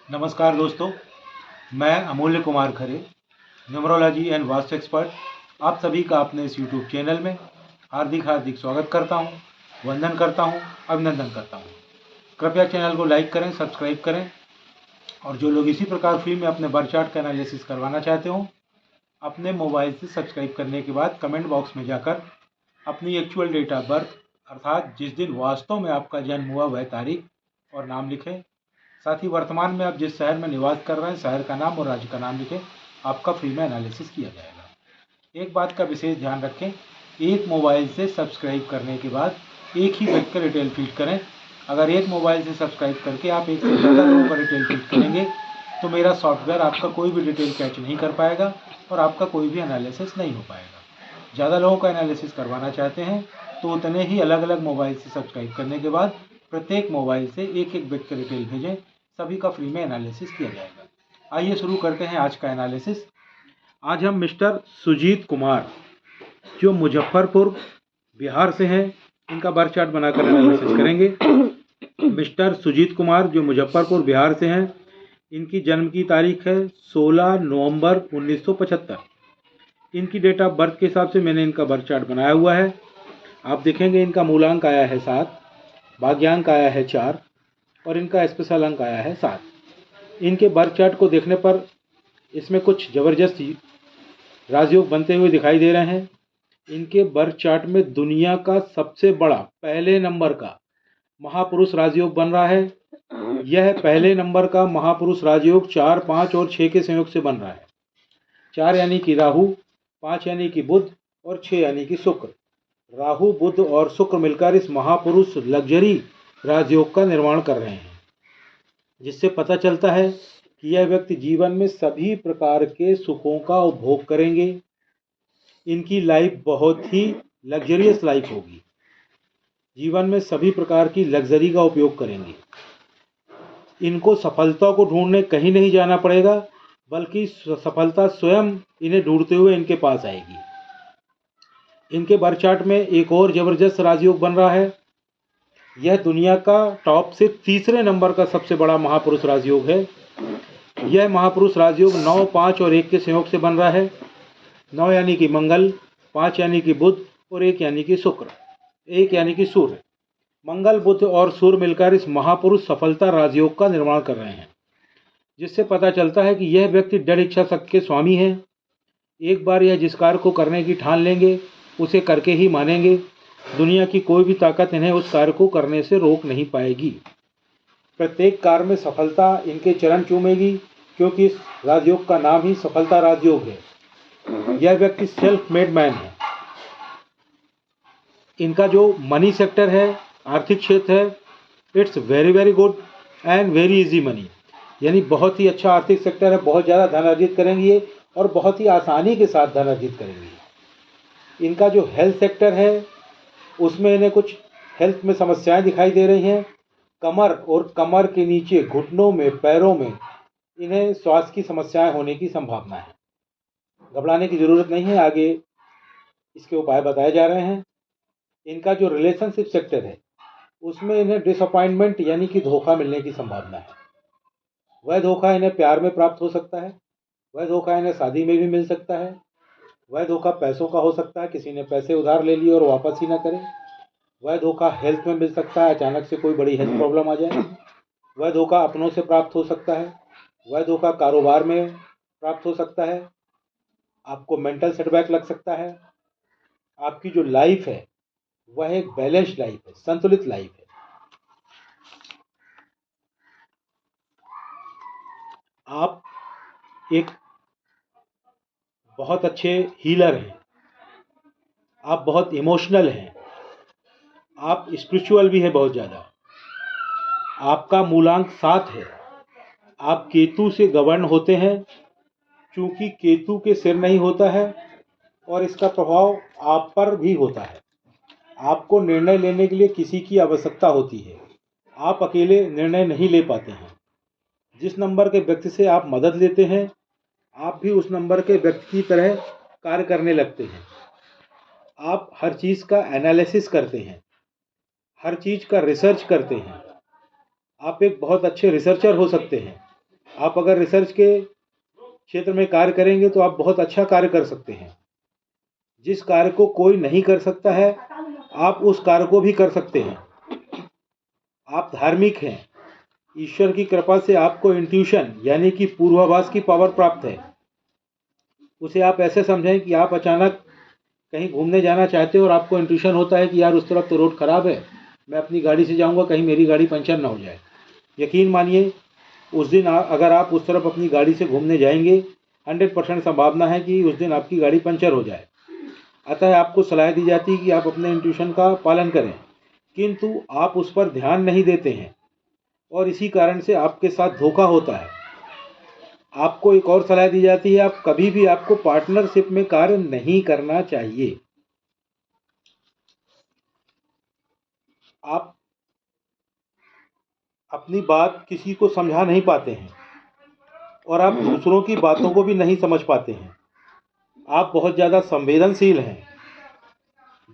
नमस्कार दोस्तों, मैं अमूल्य Kumar Khare, numerology and vastu expert, आप सभी का अपने इस यूट्यूब चैनल में हार्दिक स्वागत करता हूं, वंदन करता हूं, अभिनंदन करता हूं। कृपया चैनल को लाइक करें, सब्सक्राइब करें और जो लोग इसी प्रकार फ्री में अपने बर्थ चार्ट का एनालिसिस करवाना चाहते हो, अपने मोबाइल से सब्सक्राइब करने के बाद कमेंट बॉक्स में जाकर अपनी एक्चुअल डेट ऑफ बर्थ अर्थात जिस दिन वास्तव में आपका जन्म हुआ वह तारीख और नाम लिखें। साथ ही वर्तमान में आप जिस शहर में निवास कर रहे हैं शहर का नाम और राज्य का नाम लिखें। आपका फ्री में एनालिसिस किया जाएगा। एक बात का विशेष ध्यान रखें, एक मोबाइल से सब्सक्राइब करने के बाद एक ही व्यक्ति का डिटेल फीड करें। अगर एक मोबाइल से सब्सक्राइब करके आप एक से ज़्यादा लोगों का डिटेल फीड करेंगे तो मेरा सॉफ्टवेयर आपका कोई भी डिटेल कैच नहीं कर पाएगा और आपका कोई भी एनालिसिस नहीं हो पाएगा। ज़्यादा लोगों का एनालिसिस करवाना चाहते हैं तो उतने ही अलग अलग मोबाइल से सब्सक्राइब करने के बाद प्रत्येक मोबाइल से एक एक व्यक्ति का डिटेल भेजें, सभी का फ्री में एनालिसिस किया जाएगा। आइए शुरू करते हैं आज का एनालिसिस। आज हम मिस्टर सुजीत कुमार जो मुजफ्फरपुर बिहार से हैं, इनका बर्थ चार्ट बनाकर एनालिसिस करेंगे। मिस्टर सुजीत कुमार जो मुजफ्फरपुर बिहार से हैं, इनकी जन्म की तारीख है 16 नवंबर 1975। इनकी डेट ऑफ बर्थ के हिसाब से मैंने इनका बर्थ चार्ट बनाया हुआ है। आप देखेंगे इनका मूलांक आया है 7, भाग्यांक आया है 4 और इनका स्पेशल अंक आया है 7। इनके बर्थ चार्ट को देखने पर इसमें कुछ ज़बरदस्त राजयोग बनते हुए दिखाई दे रहे हैं। इनके बर्थ चार्ट में दुनिया का सबसे बड़ा पहले नंबर का महापुरुष राजयोग बन रहा है। यह पहले नंबर का महापुरुष राजयोग 4, 5 और 6 के संयोग से बन रहा है। 4 यानी कि राहु, 5 यानी कि बुध और 6 यानी कि शुक्र। राहु, बुध और शुक्र मिलकर इस महापुरुष लग्जरी राजयोग का निर्माण कर रहे हैं, जिससे पता चलता है कि यह व्यक्ति जीवन में सभी प्रकार के सुखों का उपभोग करेंगे। इनकी लाइफ बहुत ही लग्जरियस लाइफ होगी। जीवन में सभी प्रकार की लग्जरी का उपयोग करेंगे। इनको सफलता को ढूंढने कहीं नहीं जाना पड़ेगा, बल्कि सफलता स्वयं इन्हें ढूंढते हुए इनके पास आएगी। इनके बर्थ चार्ट में एक और जबरदस्त राजयोग बन रहा है। यह दुनिया का टॉप से तीसरे नंबर का सबसे बड़ा महापुरुष राजयोग है। यह महापुरुष राजयोग 9, 5 और 1 के संयोग से बन रहा है। 9 यानी कि मंगल, 5 यानी कि बुध और 1 यानी कि शुक्र, 1 यानी कि सूर्य। मंगल, बुध और सूर्य मिलकर इस महापुरुष सफलता राजयोग का निर्माण कर रहे हैं, जिससे पता चलता है कि यह व्यक्ति दृढ़ इच्छा शक्ति के स्वामी हैं। एक बार यह जिस कार्य को करने की ठान लेंगे उसे करके ही मानेंगे। दुनिया की कोई भी ताकत इन्हें उस कार्य को करने से रोक नहीं पाएगी। प्रत्येक कार्य में सफलता इनके चरण चूमेगी, क्योंकि इस राजयोग का नाम ही सफलता राजयोग है। यह व्यक्ति सेल्फ मेड मैन है। इनका जो मनी सेक्टर है, आर्थिक क्षेत्र है, it's very good and very easy money, यानी बहुत ही अच्छा आर्थिक सेक्टर है। बहुत ज़्यादा धन अर्जित करेंगे और बहुत ही आसानी के साथ धन अर्जित करेंगे। इनका जो हेल्थ सेक्टर है उसमें इन्हें कुछ हेल्थ में समस्याएं दिखाई दे रही हैं। कमर और कमर के नीचे, घुटनों में, पैरों में इन्हें श्वास की समस्याएं होने की संभावना है। घबराने की ज़रूरत नहीं है, आगे इसके उपाय बताए जा रहे हैं। इनका जो रिलेशनशिप सेक्टर है उसमें इन्हें डिसअपॉइंटमेंट यानी कि धोखा मिलने की संभावना है। वह धोखा इन्हें प्यार में प्राप्त हो सकता है, वह धोखा इन्हें शादी में भी मिल सकता है, वह धोखा पैसों का हो सकता है, किसी ने पैसे उधार ले लिए और वापस ही ना करें। वह धोखा हेल्थ में मिल सकता है, अचानक से कोई बड़ी हेल्थ प्रॉब्लम आ जाए। वह धोखा अपनों से प्राप्त हो सकता है। वह धोखा कारोबार में प्राप्त हो सकता है। आपको मेंटल सेटबैक लग सकता है। आपकी जो लाइफ है वह एक बैलेंस्ड लाइफ है, संतुलित लाइफ है। आप एक बहुत अच्छे हीलर हैं, आप बहुत इमोशनल हैं, आप स्पिरिचुअल भी हैं बहुत ज़्यादा। आपका मूलांक 7 है। आप केतु से गवर्न होते हैं। चूंकि केतु के सिर नहीं होता है और इसका प्रभाव आप पर भी होता है। आपको निर्णय लेने के लिए किसी की आवश्यकता होती है। आप अकेले निर्णय नहीं ले पाते हैं। जिस नंबर के व्यक्ति से आप मदद लेते हैं आप भी उस नंबर के व्यक्ति की तरह कार्य करने लगते हैं। आप हर चीज़ का एनालिसिस करते हैं, हर चीज़ का रिसर्च करते हैं। आप एक बहुत अच्छे रिसर्चर हो सकते हैं। आप अगर रिसर्च के क्षेत्र में कार्य करेंगे तो आप बहुत अच्छा कार्य कर सकते हैं। जिस कार्य को कोई नहीं कर सकता है, आप उस कार्य को भी कर सकते हैं। आप धार्मिक हैं, ईश्वर की कृपा से आपको इंट्यूशन यानी कि पूर्वाभास की पावर प्राप्त है। उसे आप ऐसे समझें कि आप अचानक कहीं घूमने जाना चाहते हो और आपको इंट्यूशन होता है कि यार उस तरफ तो रोड ख़राब है, मैं अपनी गाड़ी से जाऊंगा, कहीं मेरी गाड़ी पंचर ना हो जाए। यकीन मानिए, उस दिन अगर आप उस तरफ अपनी गाड़ी से घूमने जाएंगे, 100% संभावना है कि उस दिन आपकी गाड़ी पंचर हो जाए। अतः आपको सलाह दी जाती है कि आप अपने इंट्यूशन का पालन करें, किंतु आप उस पर ध्यान नहीं देते हैं और इसी कारण से आपके साथ धोखा होता है। आपको एक और सलाह दी जाती है, आप कभी भी आपको पार्टनरशिप में कार्य नहीं करना चाहिए। आप अपनी बात किसी को समझा नहीं पाते हैं और आप दूसरों की बातों को भी नहीं समझ पाते हैं। आप बहुत ज़्यादा संवेदनशील हैं,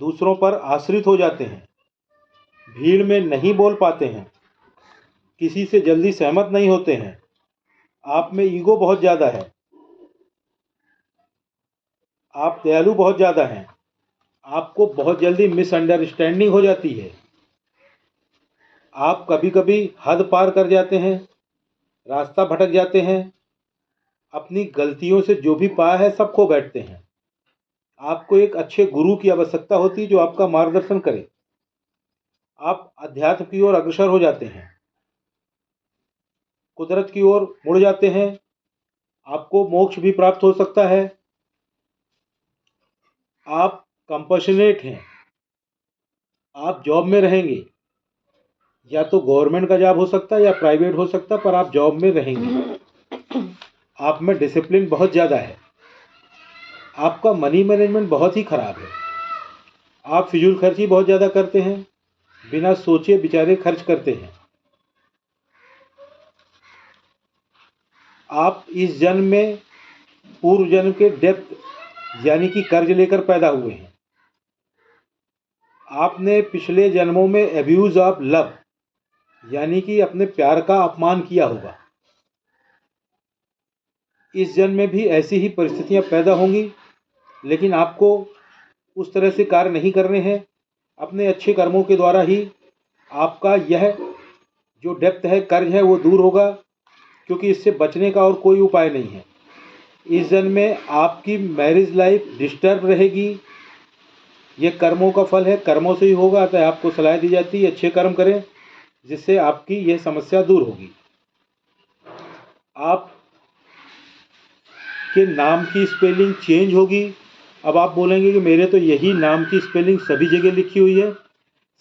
दूसरों पर आश्रित हो जाते हैं, भीड़ में नहीं बोल पाते हैं, किसी से जल्दी सहमत नहीं होते हैं, आप में ईगो बहुत ज़्यादा है, आप दयालु बहुत ज़्यादा हैं, आपको बहुत जल्दी मिसअंडरस्टैंडिंग हो जाती है, आप कभी कभी हद पार कर जाते हैं, रास्ता भटक जाते हैं, अपनी गलतियों से जो भी पाया है सब खो बैठते हैं। आपको एक अच्छे गुरु की आवश्यकता होती है जो आपका मार्गदर्शन करे। आप अध्यात्म की ओर अग्रसर हो जाते हैं, कुदरत की ओर मुड़ जाते हैं, आपको मोक्ष भी प्राप्त हो सकता है। आप कंपैशनेट हैं, आप जॉब में रहेंगे, या तो गवर्नमेंट का जॉब हो सकता है या प्राइवेट हो सकता है, पर आप जॉब में रहेंगे। आप में डिसिप्लिन बहुत ज़्यादा है, आपका मनी मैनेजमेंट बहुत ही खराब है, आप फिजूल खर्ची बहुत ज़्यादा करते हैं, बिना सोचे विचारे खर्च करते हैं। आप इस जन्म में पूर्व जन्म के डेब्ट यानी कि कर्ज लेकर पैदा हुए हैं। आपने पिछले जन्मों में एब्यूज ऑफ लव यानी कि अपने प्यार का अपमान किया होगा। इस जन्म में भी ऐसी ही परिस्थितियां पैदा होंगी, लेकिन आपको उस तरह से कार्य नहीं करने हैं। अपने अच्छे कर्मों के द्वारा ही आपका यह जो डेप्थ है, कर्ज है, वो दूर होगा, क्योंकि इससे बचने का और कोई उपाय नहीं है। इस जन्म में आपकी मैरिज लाइफ डिस्टर्ब रहेगी, ये कर्मों का फल है, कर्मों से ही होगा। अतः आपको सलाह दी जाती है अच्छे कर्म करें, जिससे आपकी यह समस्या दूर होगी। आप के नाम की स्पेलिंग चेंज होगी। अब आप बोलेंगे कि मेरे तो यही नाम की स्पेलिंग सभी जगह लिखी हुई है।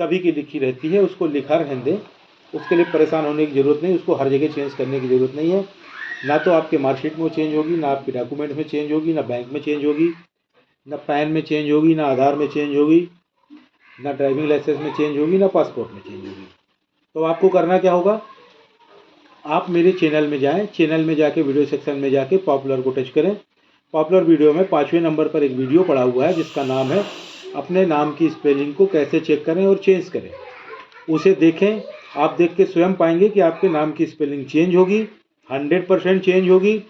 सभी की लिखी रहती है, उसको लिखा रहने दें, उसके लिए परेशान होने की ज़रूरत नहीं, उसको हर जगह चेंज करने की ज़रूरत नहीं है। ना तो आपके मार्कशीट में वो चेंज होगी, ना आपके डॉक्यूमेंट में चेंज होगी, ना बैंक में चेंज होगी, ना पैन में चेंज होगी, ना आधार में चेंज होगी, ना ड्राइविंग लाइसेंस में चेंज होगी, ना पासपोर्ट में चेंज होगी। तो आपको करना क्या होगा, आप मेरे चैनल में जाएं, चैनल में जाके वीडियो सेक्शन में जाके पॉपुलर को टच करें। पॉपुलर वीडियो में 5वें नंबर पर एक वीडियो पड़ा हुआ है जिसका नाम है अपने नाम की स्पेलिंग को कैसे चेक करें और चेंज करें। उसे देखें, आप देख के स्वयं पाएंगे कि आपके नाम की स्पेलिंग चेंज होगी, 100% चेंज होगी,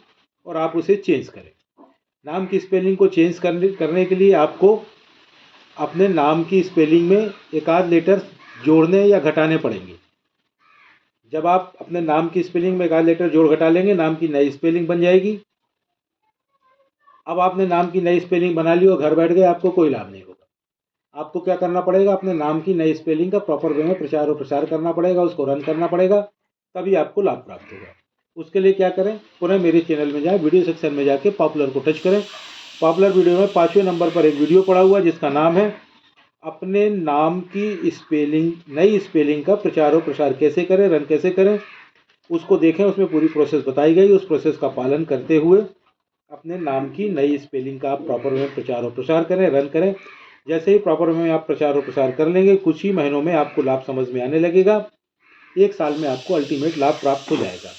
और आप उसे चेंज करें। नाम की स्पेलिंग को चेंज करने के लिए आपको अपने नाम की स्पेलिंग में एक आध लेटर जोड़ने या घटाने पड़ेंगे। जब आप अपने नाम की स्पेलिंग में एक आध लेटर जोड़ घटा लेंगे, नाम की नई स्पेलिंग बन जाएगी। अब आपने नाम की नई स्पेलिंग बना ली और घर बैठ गए, आपको कोई लाभ नहीं होगा। आपको क्या करना पड़ेगा, अपने नाम की नई स्पेलिंग का प्रॉपर वे में प्रचार और प्रसार करना पड़ेगा, उसको रन करना पड़ेगा, तभी आपको लाभ प्राप्त होगा। उसके लिए क्या करें, पुनः मेरे चैनल में जाएं, वीडियो सेक्शन में जाके पॉपुलर को टच करें। पॉपुलर वीडियो में 5वें नंबर पर एक वीडियो पड़ा हुआ है जिसका नाम है अपने नाम की स्पेलिंग, नई स्पेलिंग का प्रचार और प्रसार कैसे करें, रन कैसे करें। उसको देखें, उसमें पूरी प्रोसेस बताई गई। उस प्रोसेस का पालन करते हुए अपने नाम की नई स्पेलिंग का आप प्रॉपर में प्रचार और प्रसार करें, रन करें। जैसे ही प्रॉपर में आप प्रचार और प्रसार कर लेंगे, कुछ ही महीनों में आपको लाभ समझ में आने लगेगा। 1 साल में आपको अल्टीमेट लाभ प्राप्त हो जाएगा।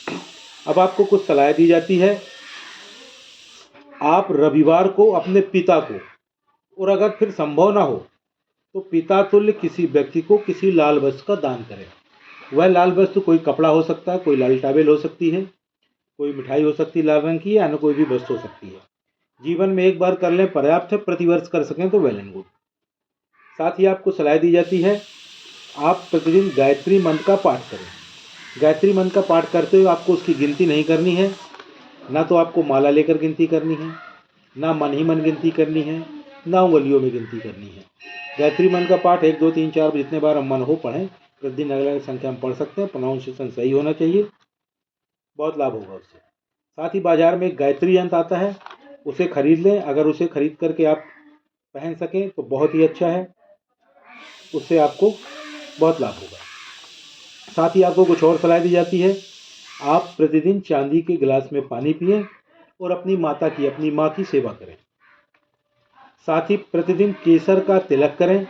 अब आपको कुछ सलाह दी जाती है। आप रविवार को अपने पिता को, और अगर फिर संभव ना हो तो पिता तुल्य किसी व्यक्ति को किसी लाल वस्तु का दान करें। वह लाल वस्तु कोई कपड़ा हो सकता है, कोई लाल टावेल हो सकती है, कोई मिठाई हो सकती है लाल रंग की, या अन्य कोई भी वस्तु हो सकती है। जीवन में एक बार कर लें पर्याप्त है, प्रतिवर्ष कर सकें तो वेल एंड गुड। साथ ही आपको सलाह दी जाती है आप प्रतिदिन गायत्री मंत्र का पाठ करें। गायत्री मंत्र का पाठ करते हुए आपको उसकी गिनती नहीं करनी है, ना तो आपको माला लेकर गिनती करनी है, ना मन ही मन गिनती करनी है, ना उंगलियों में गिनती करनी है। गायत्री मंत्र का पाठ 1 2 3 4 जितने बार हम मन हो पढ़ें, प्रतिदिन अलग अलग संख्या में पढ़ सकते हैं। प्रोनाउंसिएशन सही होना चाहिए, बहुत लाभ होगा उससे। साथ ही बाजार में एक गायत्री यंत्र आता है, उसे खरीद लें। अगर उसे खरीद करके आप पहन सकें तो बहुत ही अच्छा है, उससे आपको बहुत लाभ होगा। साथ ही आपको कुछ और सलाह दी जाती है, आप प्रतिदिन चांदी के गिलास में पानी पिएं और अपनी माँ की सेवा करें। साथ ही प्रतिदिन केसर का तिलक करें,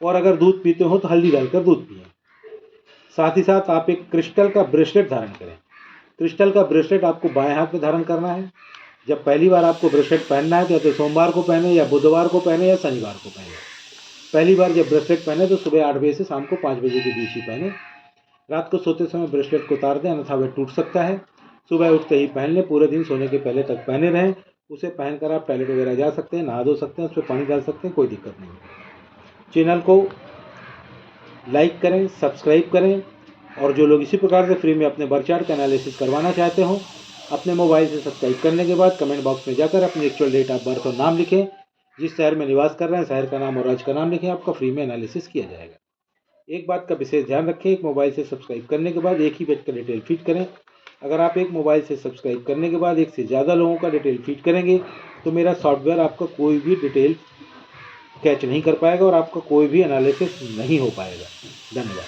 और अगर दूध पीते हो तो हल्दी डालकर दूध पिएं। साथ ही साथ आप एक क्रिस्टल का ब्रेसलेट धारण करें। क्रिस्टल का ब्रेसलेट आपको बाएं हाथ में धारण करना है। जब पहली बार आपको ब्रेसलेट पहनना है तो सोमवार को पहने, या बुधवार को पहने, या शनिवार को पहने। पहली बार जब ब्रेसलेट पहने तो सुबह 8 बजे से शाम को 5 बजे के बीच ही पहने। रात को सोते समय ब्रेसलेट को उतार दें, अन्यथा वह टूट सकता है। सुबह उठते ही पहन लें, पूरे दिन सोने के पहले तक पहने रहें। उसे पहनकर आप टॉयलेट वगैरह जा सकते हैं, नहा धो सकते हैं, उस पर पानी डाल सकते हैं, कोई दिक्कत नहीं। चैनल को लाइक करें, सब्सक्राइब करें, और जो लोग इसी प्रकार से फ्री में अपने बर्थ चार्ट का एनालिसिस करवाना चाहते हो, अपने मोबाइल से सब्सक्राइब करने के बाद कमेंट बॉक्स में जाकर अपनी एक्चुअल डेट ऑफ बर्थ और नाम लिखें। जिस शहर में निवास कर रहे हैं शहर का नाम और राज्य का नाम लिखें, आपका फ्री में एनालिसिस किया जाएगा। एक बात का विशेष ध्यान रखें, एक मोबाइल से सब्सक्राइब करने के बाद एक ही व्यक्ति का डिटेल फीड करें। अगर आप एक मोबाइल से सब्सक्राइब करने के बाद एक से ज़्यादा लोगों का डिटेल फीड करेंगे तो मेरा सॉफ्टवेयर आपका कोई भी डिटेल कैच नहीं कर पाएगा और आपका कोई भी एनालिसिस नहीं हो पाएगा। धन्यवाद।